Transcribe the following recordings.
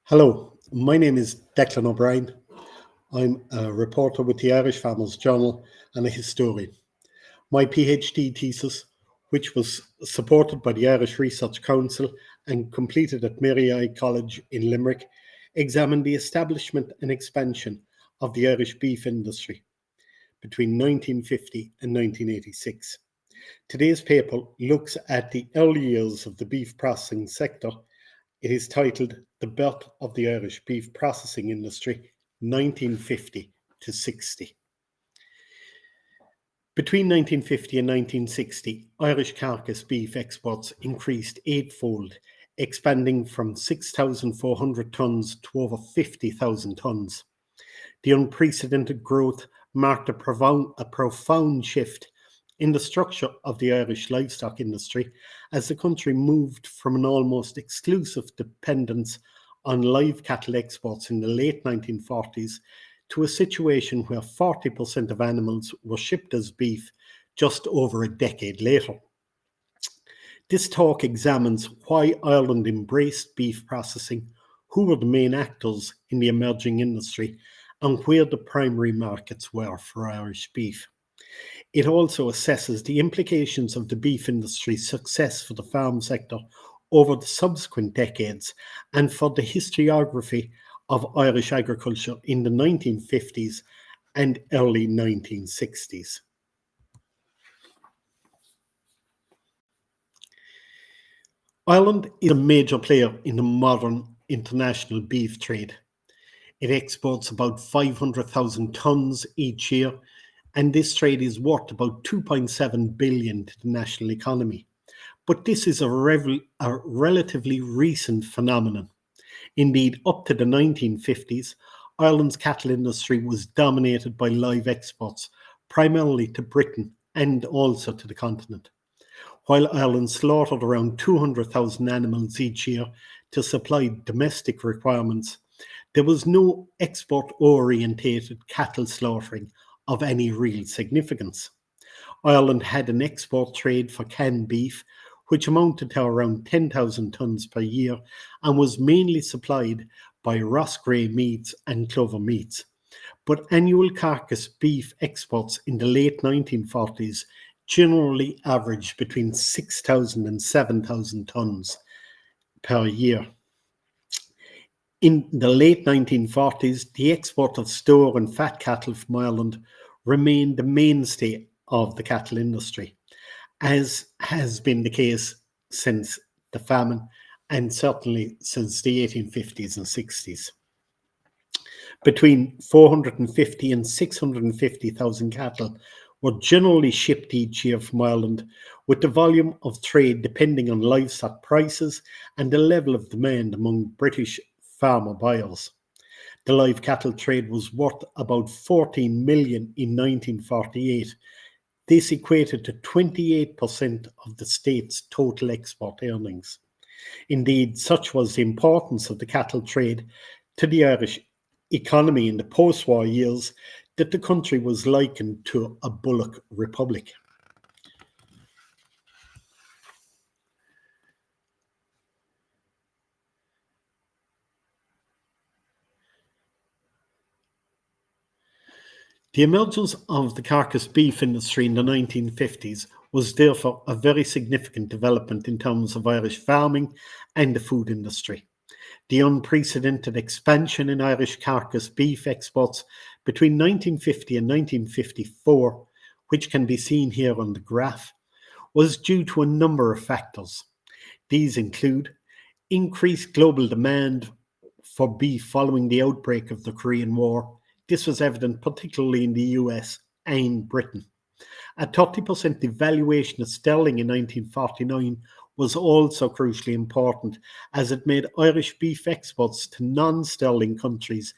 Hello, my name is Declan O'Brien. I'm a reporter with the Irish Farmers Journal and a historian. My PhD thesis, which was supported by the Irish Research Council and completed at Mary Immaculate College in Limerick, examined the establishment and expansion of the Irish beef industry between 1950 and 1986. Today's paper looks at the early years of the beef processing sector. It is titled The Birth of the Irish Beef Processing Industry, 1950 to 60. Between 1950 and 1960, Irish carcass beef exports increased eightfold, expanding from 6,400 tonnes to over 50,000 tonnes. The unprecedented growth marked a profound shift in the structure of the Irish livestock industry as the country moved from an almost exclusive dependence on live cattle exports in the late 1940s to a situation where 40% of animals were shipped as beef just over a decade later. This talk examines why Ireland embraced beef processing, who were the main actors in the emerging industry, and where the primary markets were for Irish beef. It also assesses the implications of the beef industry's success for the farm sector over the subsequent decades and for the historiography of Irish agriculture in the 1950s and early 1960s. Ireland is a major player in the modern international beef trade. It exports about 500,000 tonnes each year, and this trade is worth about 2.7 billion to the national economy. But this is a relatively recent phenomenon. Indeed, up to the 1950s, Ireland's cattle industry was dominated by live exports, primarily to Britain and also to the continent. While Ireland slaughtered around 200,000 animals each year to supply domestic requirements, there was no export-orientated cattle slaughtering of any real significance. Ireland had an export trade for canned beef, which amounted to around 10,000 tonnes per year and was mainly supplied by Ross Grey meats and Clover meats. But annual carcass beef exports in the late 1940s generally averaged between 6,000 and 7,000 tonnes per year. In the late 1940s, the export of store and fat cattle from Ireland remained the mainstay of the cattle industry, as has been the case since the famine and certainly since the 1850s and 60s. Between 450 and 650,000 cattle were generally shipped each year from Ireland, with the volume of trade depending on livestock prices and the level of demand among British farmer buyers. The live cattle trade was worth about 14 million in 1948. This equated to 28% of the state's total export earnings. Indeed, such was the importance of the cattle trade to the Irish economy in the post-war years that the country was likened to a bullock republic. The emergence of the carcass beef industry in the 1950s was therefore a very significant development in terms of Irish farming and the food industry. The unprecedented expansion in Irish carcass beef exports between 1950 and 1954, which can be seen here on the graph, was due to a number of factors. These include increased global demand for beef following the outbreak of the Korean War. This was evident particularly in the US and Britain. A 30% devaluation of sterling in 1949 was also crucially important, as it made Irish beef exports to non-sterling countries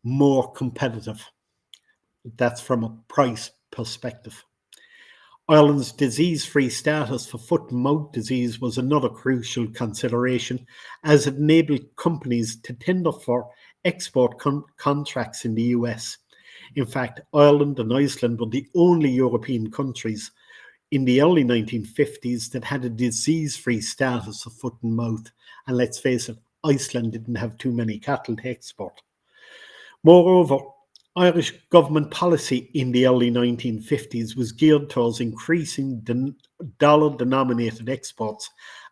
more competitive. That's from a price perspective. Ireland's disease-free status for foot and mouth disease was another crucial consideration, as it enabled companies to tender for export contracts in the US. In fact, Ireland and Iceland were the only European countries in the early 1950s that had a disease-free status of foot and mouth. And let's face it, Iceland didn't have too many cattle to export. Moreover, Irish government policy in the early 1950s was geared towards increasing dollar-denominated exports,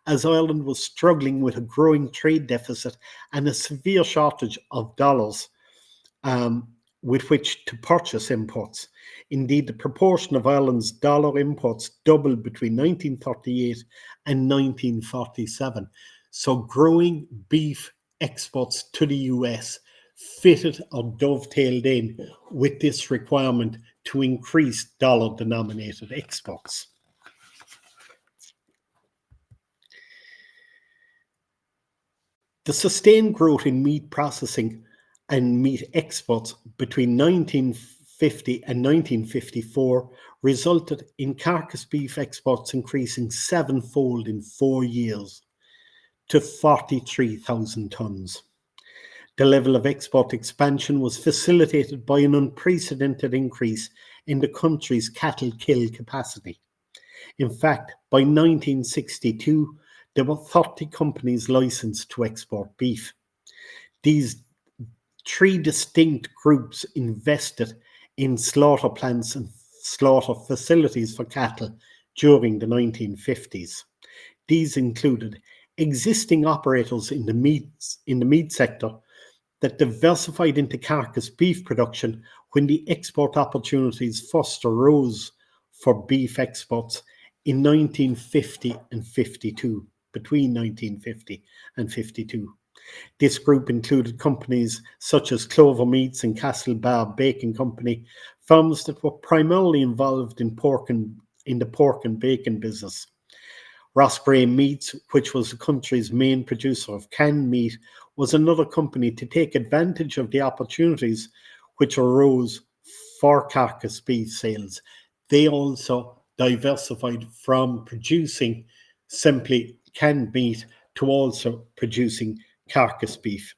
as Ireland was struggling with a growing trade deficit and a severe shortage of dollars with which to purchase imports. Indeed, the proportion of Ireland's dollar imports doubled between 1938 and 1947. So growing beef exports to the US fitted or dovetailed in with this requirement to increase dollar-denominated exports. The sustained growth in meat processing and meat exports between 1950 and 1954 resulted in carcass beef exports increasing sevenfold in 4 years to 43,000 tonnes. The level of export expansion was facilitated by an unprecedented increase in the country's cattle kill capacity. In fact, by 1962, there were 30 companies licensed to export beef. These 3 distinct groups invested in slaughter plants and slaughter facilities for cattle during the 1950s. These included existing operators in the meat sector that diversified into carcass beef production when the export opportunities first arose for beef exports in 1950 and 52, between 1950 and 52. This group included companies such as Clover Meats and Castlebar Baking Company, firms that were primarily involved in the pork and bacon business. Roscrea Meats, which was the country's main producer of canned meat, was another company to take advantage of the opportunities which arose for carcass beef sales. They also diversified from producing simply canned meat to also producing carcass beef.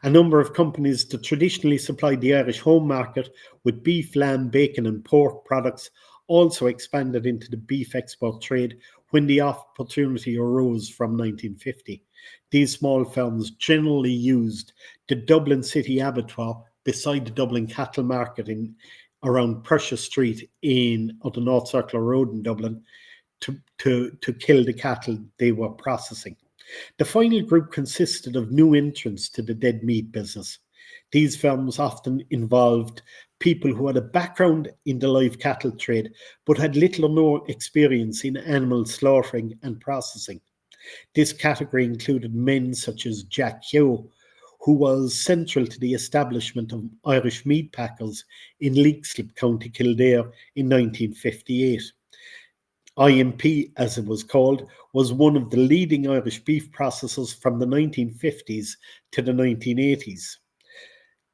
A number of companies that traditionally supplied the Irish home market with beef, lamb, bacon and pork products also expanded into the beef export trade when the opportunity arose from 1950. These small firms generally used the Dublin City Abattoir beside the Dublin Cattle Market around Precious Street on the North Circular Road in Dublin to kill the cattle they were processing. The final group consisted of new entrants to the dead meat business. These firms often involved people who had a background in the live cattle trade but had little or no experience in animal slaughtering and processing. This category included men such as Jack Keogh, who was central to the establishment of Irish meat packers in Leixlip, County Kildare in 1958. IMP, as it was called, was one of the leading Irish beef processors from the 1950s to the 1980s.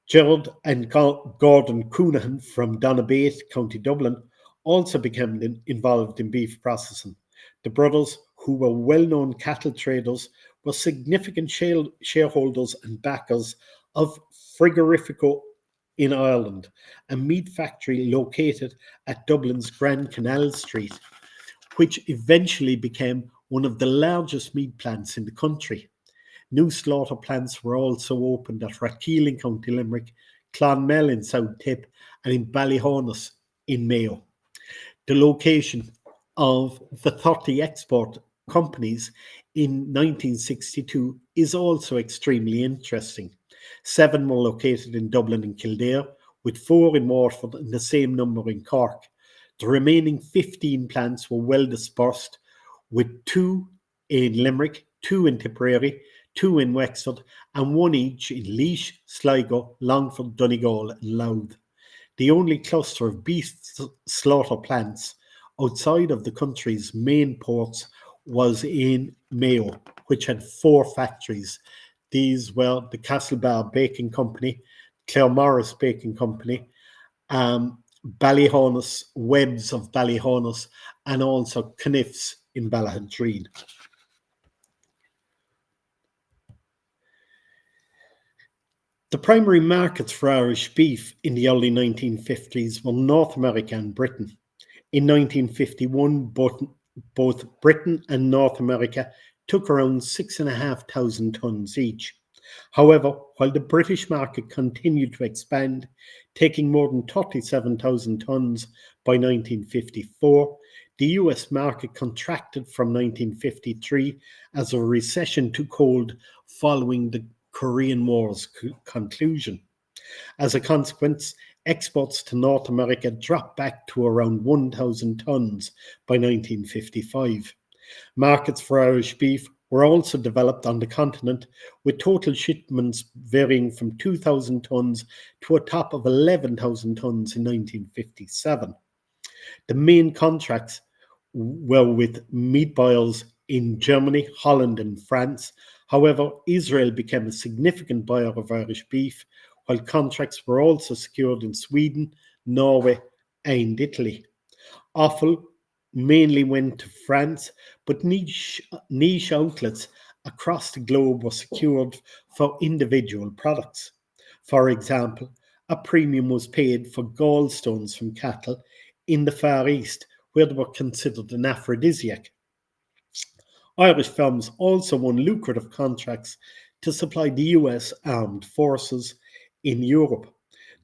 Gerard and Gordon Coonahan from Donabate, County Dublin, also became involved in beef processing. The brothers, who were well-known cattle traders, were significant shareholders and backers of Frigorifico in Ireland, a meat factory located at Dublin's Grand Canal Street, which eventually became one of the largest meat plants in the country. New slaughter plants were also opened at Rathkeale in County Limerick, Clonmel in South Tip, and in Ballyhonus in Mayo. The location of the 30 export companies in 1962 is also extremely interesting. 7 were located in Dublin and Kildare, with 4 in Waterford and the same number in Cork. The remaining 15 plants were well dispersed, with 2 in Limerick, 2 in Tipperary, 2 in Wexford, and 1 each in Laois, Sligo, Longford, Donegal, and Louth. The only cluster of beef slaughter plants outside of the country's main ports was in Mayo, which had 4 factories. These were the Castlebar Baking Company, Claremorris Baking Company, Ballyhonus, Webbs of Ballyhonus, and also Kniffs in Ballahantreed. The primary markets for Irish beef in the early 1950s were North America and Britain. In 1951, both Britain and North America took around 6,500 tonnes each. However, while the British market continued to expand, taking more than 37,000 tonnes by 1954, the US market contracted from 1953 as a recession took hold following the Korean War's conclusion. As a consequence, exports to North America dropped back to around 1,000 tonnes by 1955. Markets for Irish beef were also developed on the continent, with total shipments varying from 2,000 tonnes to a top of 11,000 tonnes in 1957. The main contracts were with meat buyers in Germany, Holland, and France. However, Israel became a significant buyer of Irish beef, while contracts were also secured in Sweden, Norway, and Italy. Offal mainly went to France, but niche outlets across the globe were secured for individual products. For example, a premium was paid for gallstones from cattle in the Far East, where they were considered an aphrodisiac. Irish firms also won lucrative contracts to supply the US armed forces in Europe.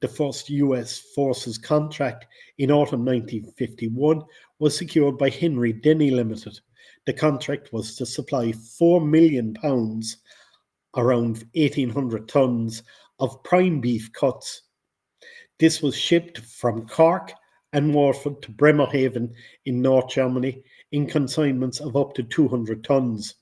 The first US forces contract in autumn 1951 was secured by Henry Denny Limited. The contract was to supply £4 million, around 1,800 tonnes, of prime beef cuts. This was shipped from Cork and Waterford to Bremerhaven in North Germany in consignments of up to 200 tonnes.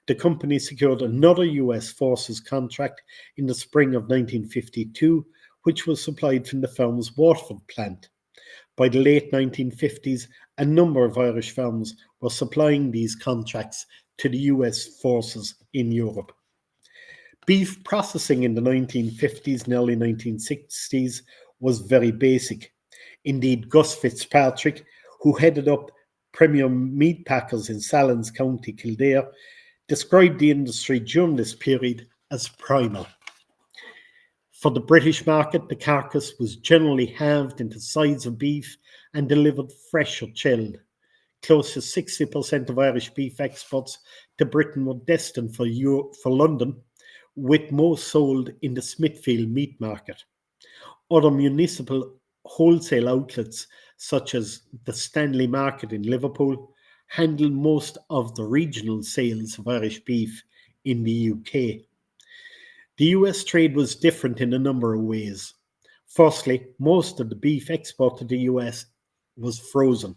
The company secured another US forces contract in the spring of 1952, which was supplied from the firm's Waterford plant. By the late 1950s, a number of Irish firms were supplying these contracts to the US forces in Europe. Beef processing in the 1950s and early 1960s was very basic. Indeed, Gus Fitzpatrick, who headed up Premier Meat Packers in Sallins, County Kildare, described the industry during this period as primal. For the British market, the carcass was generally halved into sides of beef and delivered fresh or chilled. Close to 60% of Irish beef exports to Britain were destined for London, with most sold in the Smithfield meat market. Other municipal wholesale outlets, such as the Stanley Market in Liverpool, handle most of the regional sales of Irish beef in the UK. The US trade was different in a number of ways. Firstly, most of the beef exported to the US was frozen.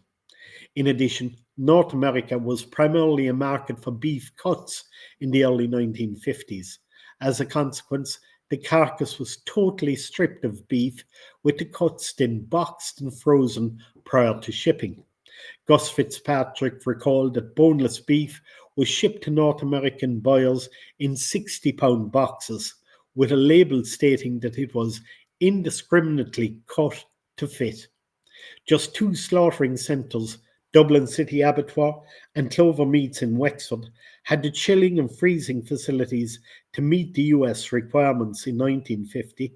In addition, North America was primarily a market for beef cuts in the early 1950s. As a consequence, the carcass was totally stripped of beef, with the cuts then boxed and frozen prior to shipping. Gus Fitzpatrick recalled that boneless beef was shipped to North American buyers in 60-pound boxes, with a label stating that it was indiscriminately cut to fit. Just two slaughtering centres, Dublin City Abattoir and Clover Meats in Wexford, had the chilling and freezing facilities to meet the US requirements in 1950,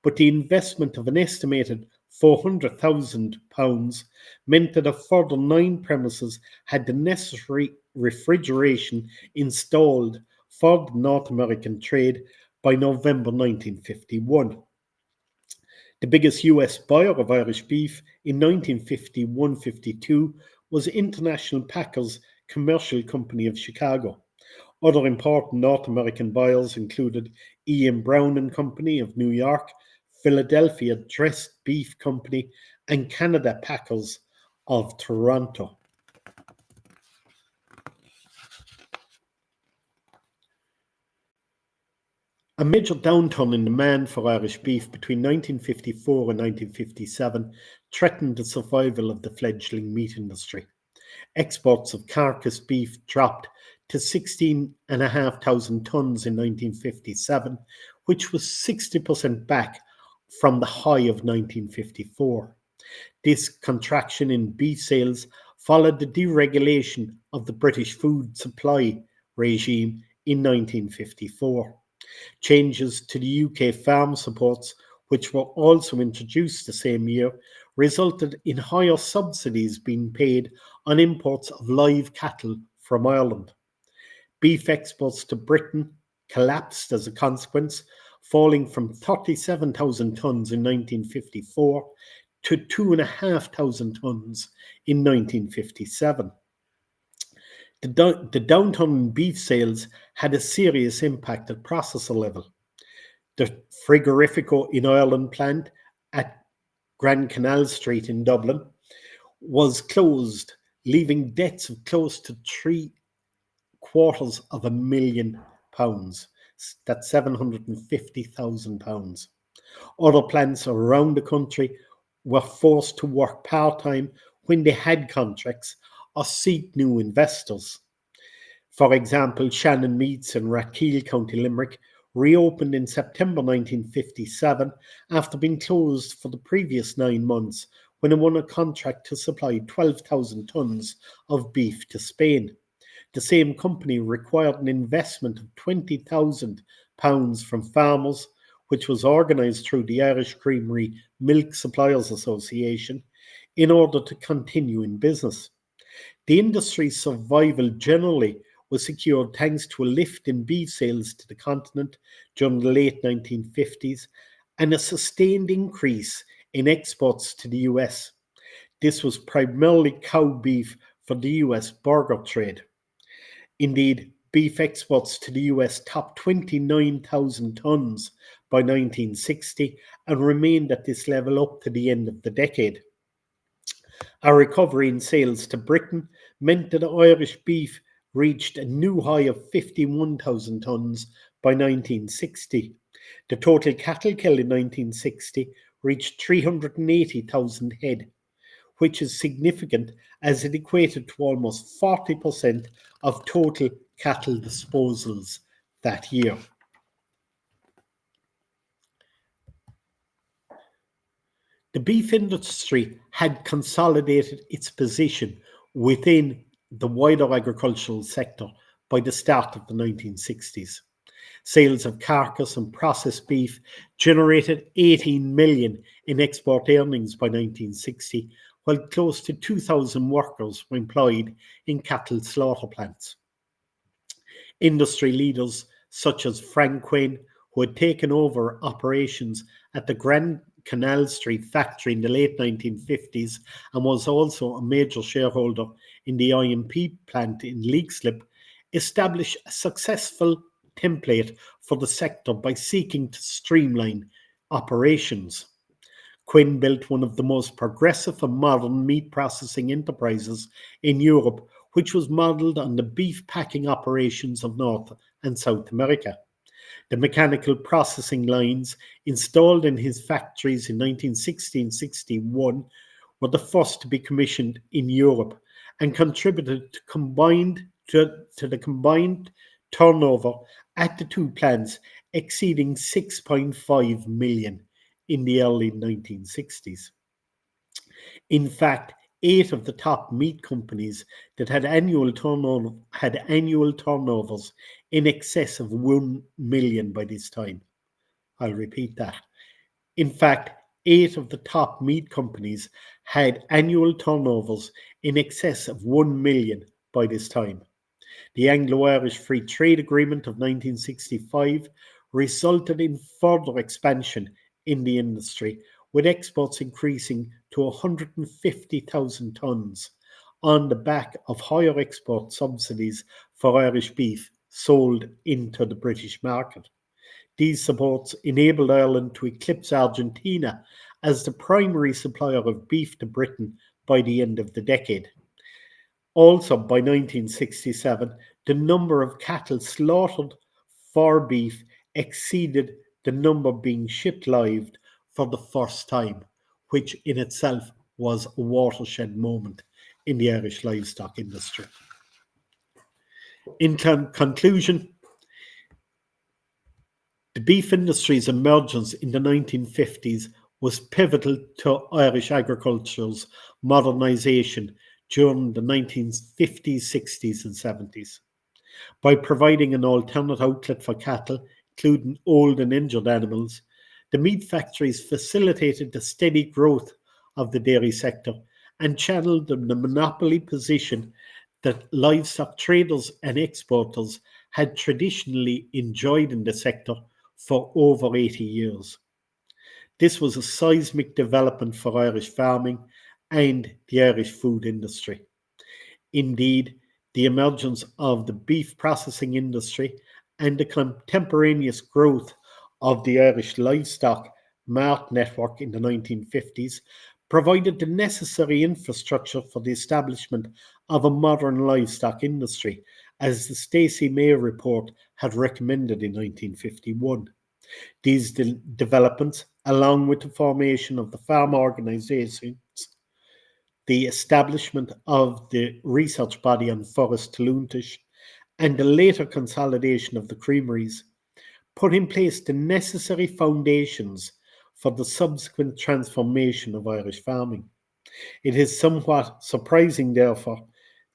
but the investment of an estimated £400,000 meant that a further 9 premises had the necessary refrigeration installed for the North American trade by November 1951. The biggest US buyer of Irish beef in 1951-52 was International Packers Commercial Company of Chicago. Other important North American buyers included Ian Brown and Company of New York, Philadelphia Dressed Beef Company, and Canada Packers of Toronto. A major downturn in demand for Irish beef between 1954 and 1957 threatened the survival of the fledgling meat industry. Exports of carcass beef dropped to 16,500 tonnes in 1957, which was 60% back from the high of 1954. This contraction in beef sales followed the deregulation of the British food supply regime in 1954. Changes to the UK farm supports, which were also introduced the same year, resulted in higher subsidies being paid on imports of live cattle from Ireland. Beef exports to Britain collapsed as a consequence, falling from 37,000 tonnes in 1954 to 2,500 tonnes in 1957. The downturn in beef sales had a serious impact at processor level. The Frigorifico in Ireland plant at Grand Canal Street in Dublin was closed, leaving debts of close to £750,000. That's £750,000. Other plants around the country were forced to work part-time when they had contracts or seek new investors. For example, Shannon Meats in Rathkeil, County Limerick, reopened in September 1957 after being closed for the previous 9 months when it won a contract to supply 12,000 tonnes of beef to Spain. The same company required an investment of £20,000 from farmers, which was organised through the Irish Creamery Milk Suppliers Association, in order to continue in business. The industry's survival generally was secured thanks to a lift in beef sales to the continent during the late 1950s and a sustained increase in exports to the US. This was primarily cow beef for the US burger trade. Indeed, beef exports to the US topped 29,000 tonnes by 1960 and remained at this level up to the end of the decade. A recovery in sales to Britain meant that Irish beef reached a new high of 51,000 tonnes by 1960. The total cattle killed in 1960 reached 380,000 head, which is significant as it equated to almost 40% of total cattle disposals that year. The beef industry had consolidated its position within the wider agricultural sector by the start of the 1960s. Sales of carcass and processed beef generated 18 million in export earnings by 1960, while close to 2,000 workers were employed in cattle slaughter plants. Industry leaders such as Frank Quinn, who had taken over operations at the Grand Canal Street factory in the late 1950s and was also a major shareholder in the IMP plant in Leixlip, established a successful template for the sector by seeking to streamline operations. Quinn built one of the most progressive and modern meat processing enterprises in Europe, which was modelled on the beef packing operations of North and South America. The mechanical processing lines installed in his factories in 1960 and 61 were the first to be commissioned in Europe and contributed to the combined turnover at the two plants exceeding 6.5 million in the early 1960s. In fact, 8 of the top meat companies that had annual turnovers in excess of 1 million by this time. I'll repeat that. In fact, 8 of the top meat companies had annual turnovers in excess of 1 million by this time. The Anglo-Irish Free Trade Agreement of 1965 resulted in further expansion in the industry, with exports increasing to 150,000 tonnes on the back of higher export subsidies for Irish beef sold into the British market. These supports enabled Ireland to eclipse Argentina as the primary supplier of beef to Britain by the end of the decade. Also, by 1967, the number of cattle slaughtered for beef exceeded the number being shipped live for the first time, which in itself was a watershed moment in the Irish livestock industry. In conclusion, the beef industry's emergence in the 1950s was pivotal to Irish agriculture's modernisation during the 1950s, 60s and 70s. By providing an alternate outlet for cattle, including old and injured animals, the meat factories facilitated the steady growth of the dairy sector and channeled the monopoly position that livestock traders and exporters had traditionally enjoyed in the sector for over 80 years. This was a seismic development for Irish farming and the Irish food industry. Indeed, the emergence of the beef processing industry and the contemporaneous growth of the Irish livestock mart network in the 1950s provided the necessary infrastructure for the establishment of a modern livestock industry, as the Stacey May report had recommended in 1951. These developments, along with the formation of the farm organisations, the establishment of the research body on Forest Lúntais, and the later consolidation of the creameries, put in place the necessary foundations for the subsequent transformation of Irish farming. It is somewhat surprising, therefore,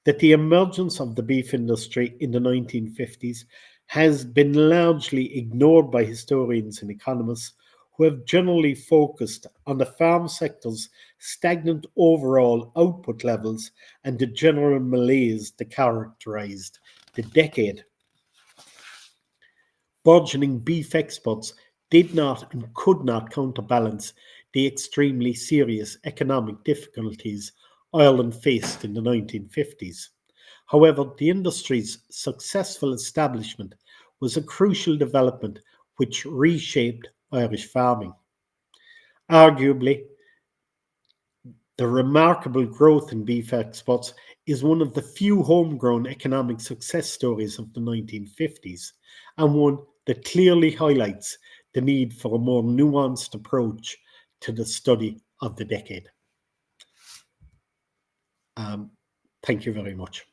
that the emergence of the beef industry in the 1950s has been largely ignored by historians and economists who have generally focused on the farm sector's stagnant overall output levels and the general malaise that characterised the decade. Burgeoning beef exports did not and could not counterbalance the extremely serious economic difficulties Ireland faced in the 1950s. However, the industry's successful establishment was a crucial development which reshaped Irish farming. Arguably, the remarkable growth in beef exports is one of the few homegrown economic success stories of the 1950s, and one that clearly highlights the need for a more nuanced approach to the study of the decade. Thank you very much.